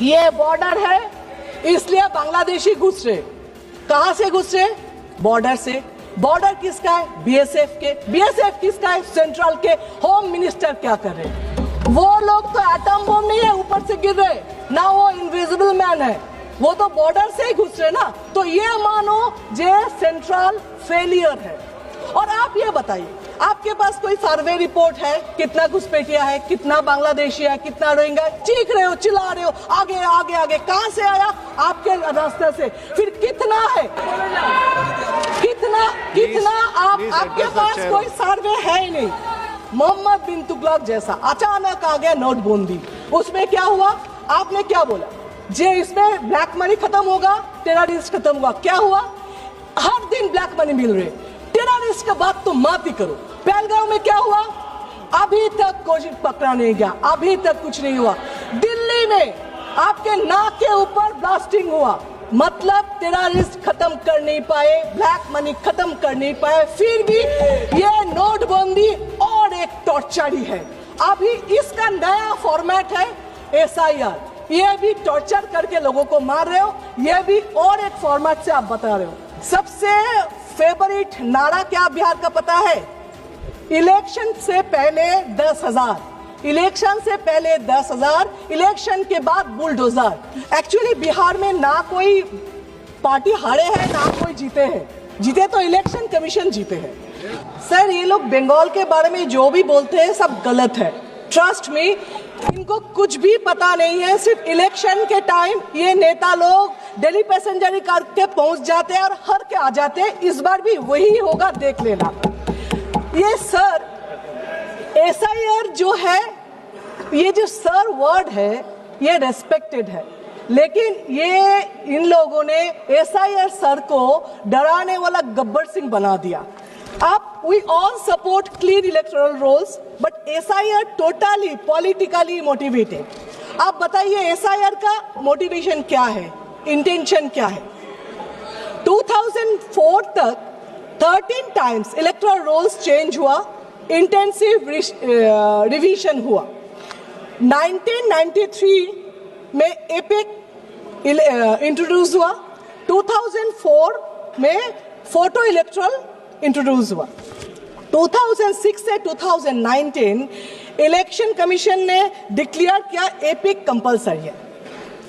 ये बॉर्डर है, इसलिए बांग्लादेशी घुस रहे। कहां से घुस रहे? बॉर्डर से। बॉर्डर किसका है? बीएसएफ के। बीएसएफ किसका है? सेंट्रल के। होम मिनिस्टर क्या कर रहे? वो लोग तो एटम बम नहीं है ऊपर से गिर रहे ना, वो इनविजिबल मैन है, वो तो बॉर्डर से ही घुस रहे ना। तो ये मानो जे सेंट्रल फेलियर है। और आप ये बताइए, आपके पास कोई सर्वे रिपोर्ट है कितना घुसपैठिया है, कितना बांग्लादेशी है, कितना रोहिंग्या? चीख रहे हो, चिल्ला रहे हो, आगे आगे आगे। कहां से आया? आपके रास्ते से। फिर कितना है? कितना आपके पास कोई सर्वे है ही नहीं। मोहम्मद बिन तुगलक जैसा अचानक आ गया नोटबंदी, उसमें क्या हुआ? आपने क्या बोला? जे इसमें ब्लैक मनी खत्म होगा, टेररिस्ट खत्म होगा। क्या हुआ? हर दिन ब्लैक मनी मिल रहे। टेररिस्ट का बात तो मत ही करो। पहलगाम में क्या हुआ? अभी तक कोई पकड़ा नहीं गया, अभी तक कुछ नहीं हुआ। दिल्ली में आपके नाक के ऊपर ब्लास्टिंग हुआ, मतलब टेररिस्ट खत्म कर नहीं पाए, ब्लैक मनी खत्म कर नहीं पाए। फिर भी ये नोटबंदी और एक टॉर्चर ही है। अभी इसका नया फॉर्मेट है एसआईआर। ये भी टॉर्चर करके लोगों को मार रहे हो, ये भी और एक फॉर्मेट से आप बता रहे हो। सबसे फेवरेट नारा क्या बिहार का पता है? इलेक्शन से पहले 10,000, इलेक्शन से पहले 10,000, इलेक्शन के बाद बुलडोजर। एक्चुअली बिहार में ना कोई पार्टी हारे हैं ना कोई जीते हैं, जीते तो इलेक्शन कमीशन जीते हैं। सर, ये लोग बंगाल के बारे में जो भी बोलते हैं सब गलत है। ट्रस्ट मी, इनको कुछ भी पता नहीं है। सिर्फ इलेक्शन के टाइम ये नेता लोग दिल्ली पैसेंजर करके पहुंच जाते हैं और हर के आ जाते हैं। इस बार भी वही होगा, देख लेना। ये सर एसआईआर जो है, ये जो सर वर्ड है ये रेस्पेक्टेड है, लेकिन ये इन लोगों ने एसआईआर सर को डराने वाला गब्बर सिंह बना दिया। अब we all support clean electoral rolls, but SIR totally politically motivated. आप बताइए SIR का मोटिवेशन क्या है, इंटेंशन क्या है? 2004 तक 13 टाइम्स इलेक्टोरल रोल्स चेंज हुआ, इंटेंसिव रिवीजन हुआ। 1993 में एपिक इंट्रोड्यूस हुआ, 2004 में फोटो इलेक्टोरल इंट्रोड्यूस हुआ। 2006 से 2019 इलेक्शन कमीशन ने डिक्लेयर किया एपिक कंपलसरी है।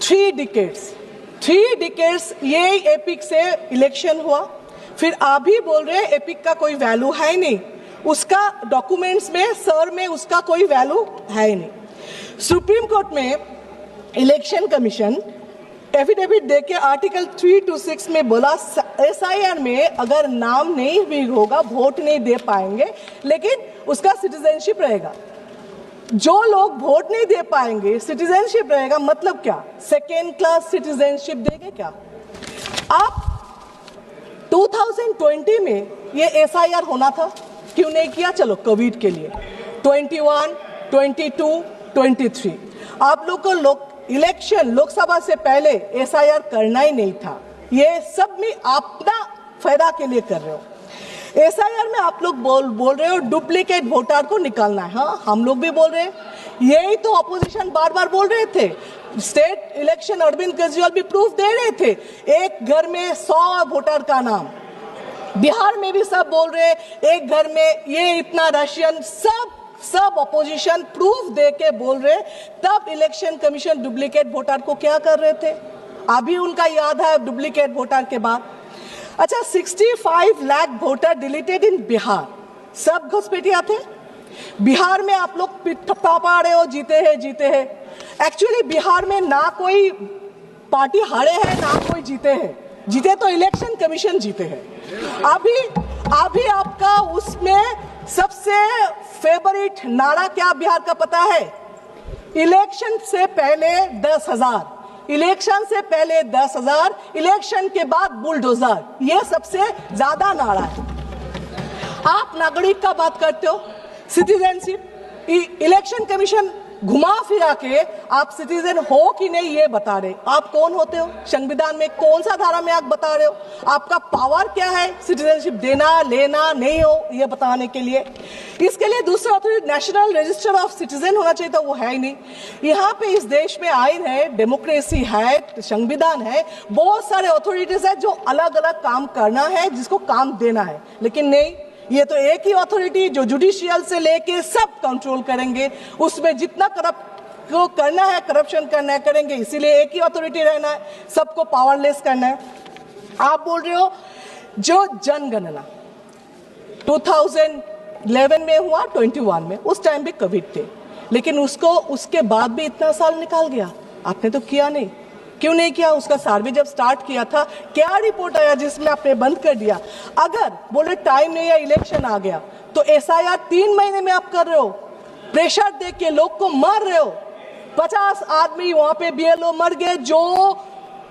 3 डिकेड्स ये एपिक से इलेक्शन हुआ। फिर आप भी बोल रहे हैं एपिक का कोई वैल्यू है ही नहीं, उसका डॉक्यूमेंट्स में सर में उसका कोई वैल्यू है ही नहीं। सुप्रीम कोर्ट में इलेक्शन कमीशन एफिडेविट देके आर्टिकल 326 में बोला एसआईआर में अगर नाम नहीं भी होगा, वोट नहीं दे पाएंगे, लेकिन उसका सिटीजनशिप रहेगा। जो लोग वोट नहीं दे पाएंगे, सिटीजनशिप रहेगा, मतलब क्या? सेकेंड क्लास सिटीजनशिप देंगे क्या? आप 2020 में ये एसआईआर होना था, क्यों नहीं किया? चलो कोविड के लिए 21, 22, 23 आप लोग को इलेक्शन लोकसभा से पहले एसआईआर करना ही नहीं था। ये सब में अपना फायदा के लिए कर रहे हो। एसआईआर में आप लोग बोल रहे हो डुप्लीकेट वोटर को निकालना है। हाँ, हम लोग भी बोल रहे हैं, यही तो अपोजिशन बार बार बोल रहे थे। स्टेट इलेक्शन अरविंद केजरीवाल भी प्रूफ दे रहे थे, एक घर में 100 वोटर का नाम। बिहार में भी सब बोल रहे एक घर में ये इतना रशियन, सब अपोजिशन प्रूफ दे के बोल रहे। तब इलेक्शन कमीशन डुप्लीकेट वोटर को क्या कर रहे थे? अभी उनका याद है डुप्लीकेट वोटर के बाद। अच्छा, 65 लाख वोटर डिलीटेड इन बिहार, सब घुसपैठिया थे। बिहार में आप लोग पा रहे हो जीते हैं। एक्चुअली बिहार में ना कोई पार्टी हारे हैं ना कोई जीते हैं, जीते तो इलेक्शन कमीशन जीते हैं। अभी आपका उसमें सबसे फेवरेट नारा क्या बिहार का पता है? इलेक्शन से पहले 10,000, इलेक्शन से पहले 10,000, इलेक्शन के बाद बुलडोजर। ये सबसे ज्यादा नारा है। आप नागरिक का बात करते हो, सिटीजनशिप। इलेक्शन कमीशन घुमा फिरा के आप सिटीजन हो कि नहीं ये बता रहे। आप कौन होते हो? संविधान में कौन सा धारा में आप बता रहे हो? आपका पावर क्या है सिटीजनशिप देना लेना नहीं हो ये बताने के लिए? इसके लिए दूसरा authority national register of citizen होना चाहिए था, वो है ही नहीं। यहाँ पे इस देश में आइन है, डेमोक्रेसी है, संविधान है, बहुत सारे अथॉरिटीज है जो अलग अलग काम करना है, जिसको काम देना है, लेकिन नहीं, ये तो एक ही अथॉरिटी जो जुडिशियल से लेके सब कंट्रोल करेंगे, उसमें जितना को करना है, करप्शन करना है करेंगे, इसीलिए एक ही अथॉरिटी रहना है, सबको पावरलेस करना है। आप बोल रहे हो जो जनगणना 2011 में हुआ, 21 में, उस टाइम भी कोविड थे, लेकिन उसके बाद भी इतना साल निकाल गया, आपने तो किया नहीं। क्यों नहीं किया? उसका सर्वे जब स्टार्ट किया था क्या रिपोर्ट आया जिसमें आपने बंद कर दिया? अगर बोले टाइम नहीं है, इलेक्शन आ गया, तो एसआईआर 3 महीने में आप कर रहे हो, प्रेशर देख के लोग को मार रहे हो। 50 आदमी वहां पे बीएलओ मर गए जो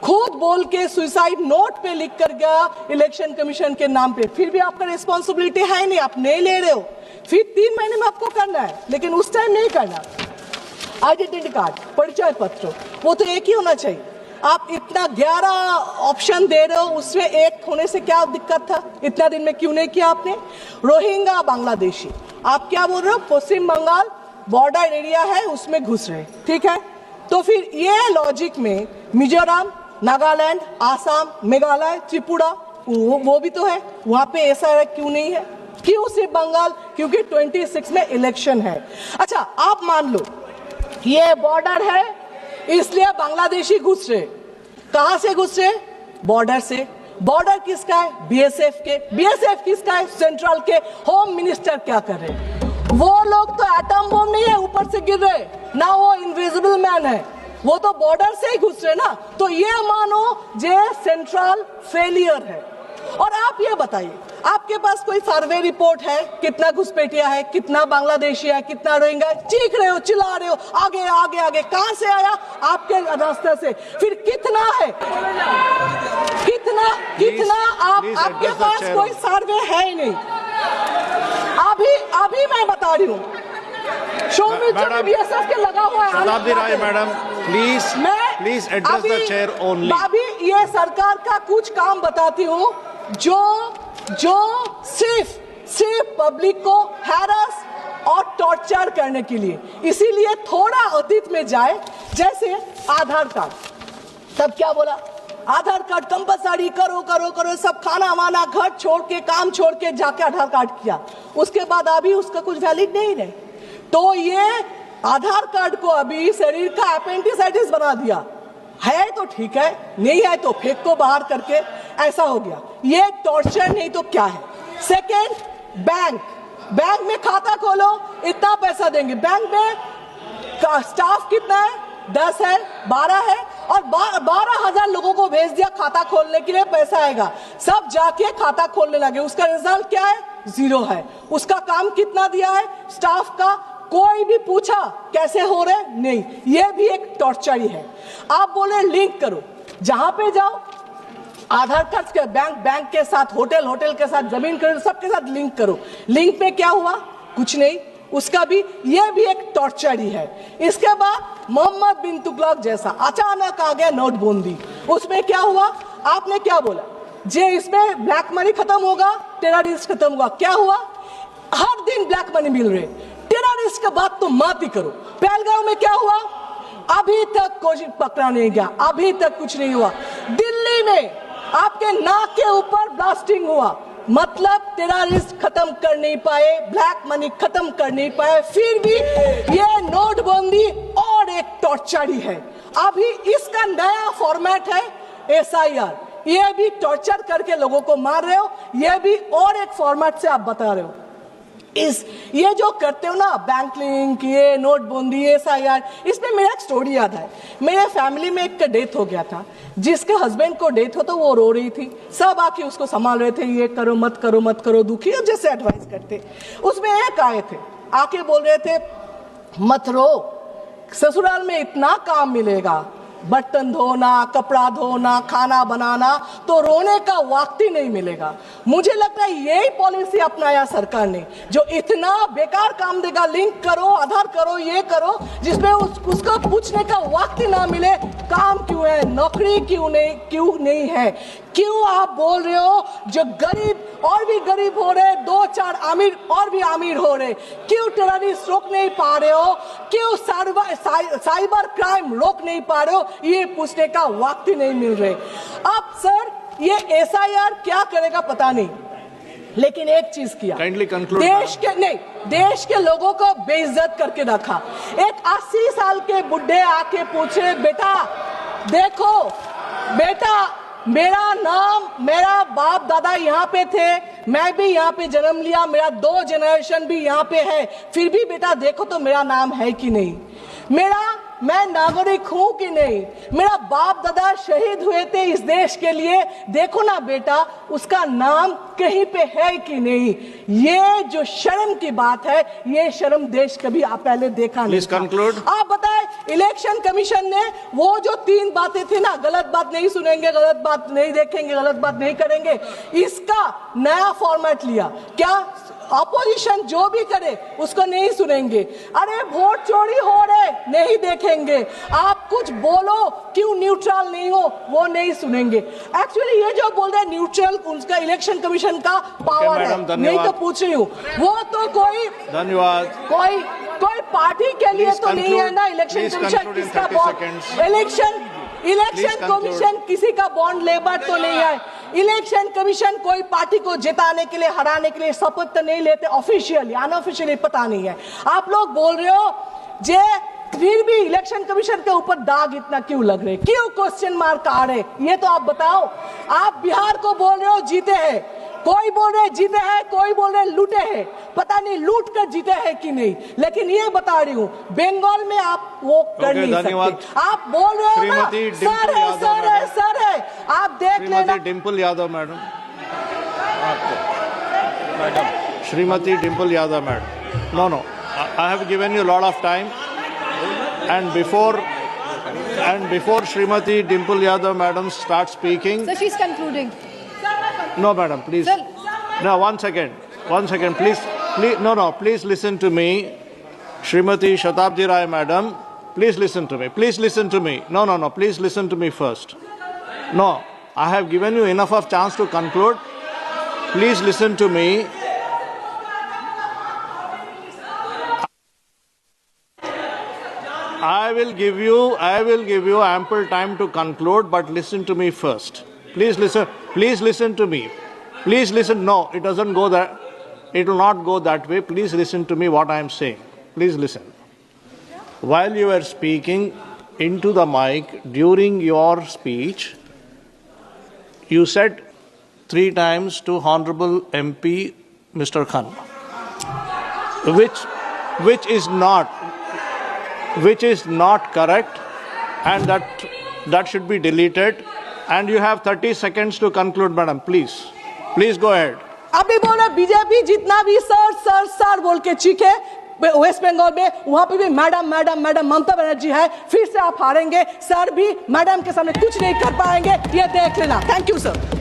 खुद बोल के सुसाइड नोट पे लिख कर गया इलेक्शन कमीशन के नाम पे, फिर भी आपका रिस्पॉन्सिबिलिटी है नहीं, आप नहीं ले रहे हो, फिर 3 महीने में आपको करना है, लेकिन उस टाइम नहीं करना। आइडेंटिटी कार्ड, परिचय पत्र, वो तो एक ही होना चाहिए। आप इतना 11 ऑप्शन दे रहे हो, उसमें एक होने से क्या दिक्कत था? इतना दिन में क्यों नहीं किया आपने? रोहिंग्या बांग्लादेशी, आप क्या बोल रहे हो? पश्चिम बंगाल बॉर्डर एरिया है, उसमें घुस रहे, ठीक है, तो फिर ये लॉजिक में मिजोरम, नागालैंड, आसाम, मेघालय, त्रिपुरा, वो भी तो है, वहां पे ऐसा क्यों नहीं है? क्यों सिर्फ बंगाल? क्योंकि 26 में इलेक्शन है। अच्छा, आप मान लो ये बॉर्डर है, इसलिए बांग्लादेशी घुस रहे। कहां से घुस रहे? बॉर्डर से। बॉर्डर किसका है? बीएसएफ के। बीएसएफ किसका है? सेंट्रल के। होम मिनिस्टर क्या कर रहे? वो लोग तो एटम बम नहीं है ऊपर से गिर रहे ना, वो इनविजिबल मैन है, वो तो बॉर्डर से ही घुस रहे ना। तो ये मानो जे सेंट्रल फेलियर है। और आप ये बताइए, आपके पास कोई सर्वे रिपोर्ट है कितना घुसपैठिया है, कितना बांग्लादेशी है, कितना रोहिंग्या? चीख रहे हो, चिल्ला रहे हो, आगे आगे आगे, कहां से आया? आपके रास्ते से। फिर कितना है? कितना आपके पास कोई सर्वे है ही नहीं। अभी मैं बता रही हूँ, बीएसएफ के लगा हुआ है। Shatabdi Roy madam, please address the chair only. अभी ये सरकार का कुछ काम बताती हूँ जो सिर्फ पब्लिक को हैरस और टॉर्चर करने के लिए, इसीलिए थोड़ा अतीत में जाए। जैसे आधार कार्ड, तब क्या बोला? आधार कार्ड कंपलसरी करो करो करो, सब खाना वाना घर छोड़ के, काम छोड़ के जाके आधार कार्ड किया, उसके बाद अभी उसका कुछ वैलिड नहीं रहे। तो ये आधार कार्ड को अभी शरीर का अपेंडिसाइटिस बना दिया है, तो ठीक है, नहीं है तो फेंक को बाहर करके, ऐसा हो गया। ये टॉर्चर नहीं तो क्या है? सेकेंड, बैंक में खाता खोलो, इतना पैसा देंगे। बैंक में का स्टाफ कितना है? 10 है, 12 है, और 12,000 लोगों को भेज दिया खाता खोलने के लिए, पैसा आएगा, सब जाके खाता खोलने लगे। उसका रिजल्ट क्या है? 0 है। उसका काम कितना दिया है स्टाफ का? कोई भी पूछा कैसे हो रहे? नहीं। ये भी एक टॉर्चर ही है। आप बोले लिंक करो, जहां पे जाओ आधार कार्ड के बैंक के साथ, होटल के साथ, जमीन करो, सबके साथ लिंक करो। लिंक में क्या हुआ? कुछ नहीं। उसका भी, ये भी एक टॉर्चर ही है। इसके बाद मोहम्मद बिन तुगलक जैसा अचानक आ गया नोटबंदी, उसमें क्या हुआ? आपने क्या बोला? जे इसमें ब्लैक मनी खत्म होगा, टेररिस्ट खत्म होगा। क्या हुआ? हर दिन ब्लैक मनी मिल रहे। टेररिस्ट का बात तो मत ही करो। पहलगाम में क्या हुआ? अभी तक कोई पकड़ा नहीं गया, अभी तक कुछ नहीं हुआ। दिल्ली में आपके नाक के ऊपर ब्लास्टिंग हुआ, मतलब टेररिस्ट खत्म कर नहीं पाए, ब्लैक मनी खत्म कर नहीं पाए, फिर भी ये नोटबंदी और एक टॉर्चर ही है। अभी इसका नया फॉर्मेट है एसआईआर, ये भी टॉर्चर करके लोगों को मार रहे हो, ये भी और एक फॉर्मेट से आप बता रहे हो। ये जो करते हो ना, बैंक लिंक, ये नोटबंदी, एसआईआर, इसमें मेरा एक स्टोरी याद है। मेरे फैमिली में एक का डेथ हो गया था, जिसके हस्बैंड को डेथ हो तो वो रो रही थी, सब आके उसको संभाल रहे थे, ये करो मत करो मत करो, दुखी हो जैसे एडवाइस करते। उसमें एक आए थे, आके बोल रहे थे मत रो, ससुराल में इतना काम मिलेगा, बर्तन धोना, कपड़ा धोना, खाना बनाना, तो रोने का वक्त ही नहीं मिलेगा। मुझे लगता है यही पॉलिसी अपनाया सरकार ने, जो इतना बेकार काम देगा, लिंक करो, आधार करो, ये करो, जिसमें उसको पूछने का वक्त ही ना मिले काम क्यों है, नौकरी क्यों नहीं है। क्यों आप बोल रहे हो जो गरीब और भी गरीब हो रहे, 2-4 अमीर और भी अमीर हो रहे, क्यों टेररिस्ट रोक नहीं पा रहे हो, क्यों साइबर क्राइम रोक नहीं पा रहे हो, ये पूछने का वक्त ही नहीं मिल रहे। अब सर ये SIR क्या करेगा पता नहीं, लेकिन एक चीज किया, देश के लोगों को बेइज्जत करके रखा। एक 80 साल के बुढ़े आके पूछे, बेटा देखो बेटा, मेरा नाम, मेरा बाप दादा यहाँ पे थे, मैं भी यहाँ पे जन्म लिया, मेरा 2 जनरेशन भी यहाँ पे है, फिर भी बेटा देखो तो मेरा नाम है कि नहीं, मैं नागरिक हूं कि नहीं, मेरा बाप दादा शहीद हुए थे इस देश के लिए, देखो ना बेटा उसका नाम कहीं पे है कि नहीं। ये जो शर्म की बात है, ये शर्म देश कभी आप पहले देखा नहीं था। आप बताएं, इलेक्शन कमीशन ने वो जो 3 बातें थी ना, गलत बात नहीं सुनेंगे, गलत बात नहीं देखेंगे, गलत बात नहीं करेंगे, इसका नया फॉर्मेट लिया। क्या अपोजिशन जो भी करे उसको नहीं सुनेंगे, अरे वोट चोरी हो रहे नहीं देखेंगे, आप कुछ बोलो क्यों न्यूट्रल नहीं हो वो नहीं सुनेंगे। एक्चुअली ये जो बोल रहे हैं न्यूट्रल, उसका इलेक्शन कमीशन का पावर है, नहीं तो पूछ रही हूँ, वो तो कोई धन्यवाद कोई पार्टी के लिए तो नहीं है ना इलेक्शन कमीशन, किसका बॉन्ड इलेक्शन कमीशन किसी का बॉन्ड लेबर तो नहीं है। इलेक्शन कमीशन कोई पार्टी को जिताने के लिए, हराने के लिए शपथ तो नहीं लेते, ऑफिशियली अनऑफिशियली पता नहीं है। आप लोग बोल रहे हो जे फिर भी इलेक्शन कमीशन के ऊपर दाग इतना क्यों लग रहे, क्यों क्वेश्चन मार्क आ रहे, ये तो आप बताओ। आप बिहार को बोल रहे हो जीते हैं, कोई बोल रहे जीते हैं, कोई बोल रहे लूटे हैं, पता नहीं लूट कर जीते हैं कि नहीं, लेकिन ये बता रही हूँ बंगाल में आप वो कर नहीं सकते। आप बोल रहे हो ना सर है, आप देख लेना। Dimple Yadav madam, Shrimati Dimple Yadav madam, no I have given you a lot of time, and before Shrimati Dimple Yadav madam starts speaking, so she's concluding. No madam, please. Sir. No, one second, please, please listen to me. Shrimati Shatabdi Rai madam, please listen to me. No, please listen to me first. No, I have given you enough of chance to conclude. Please listen to me. I will give you ample time to conclude, but listen to me first. Please listen to me. Please listen. No, it doesn't go that. It will not go that way. Please listen to me what I am saying. Please listen. While you were speaking into the mic during your speech, you said 3 times to Honorable MP Mr. Khan, which is not correct, and that should be deleted, and you have 30 seconds to conclude madam. Please go ahead. अभी बोले BJP जितना भी sir बोल के चीखे waste Bengal में, वहां पे भी मैडम ममता बनर्जी है, फिर से आप हारेंगे, सर भी मैडम के सामने कुछ नहीं कर पाएंगे, ये देख लेना। Thank you sir.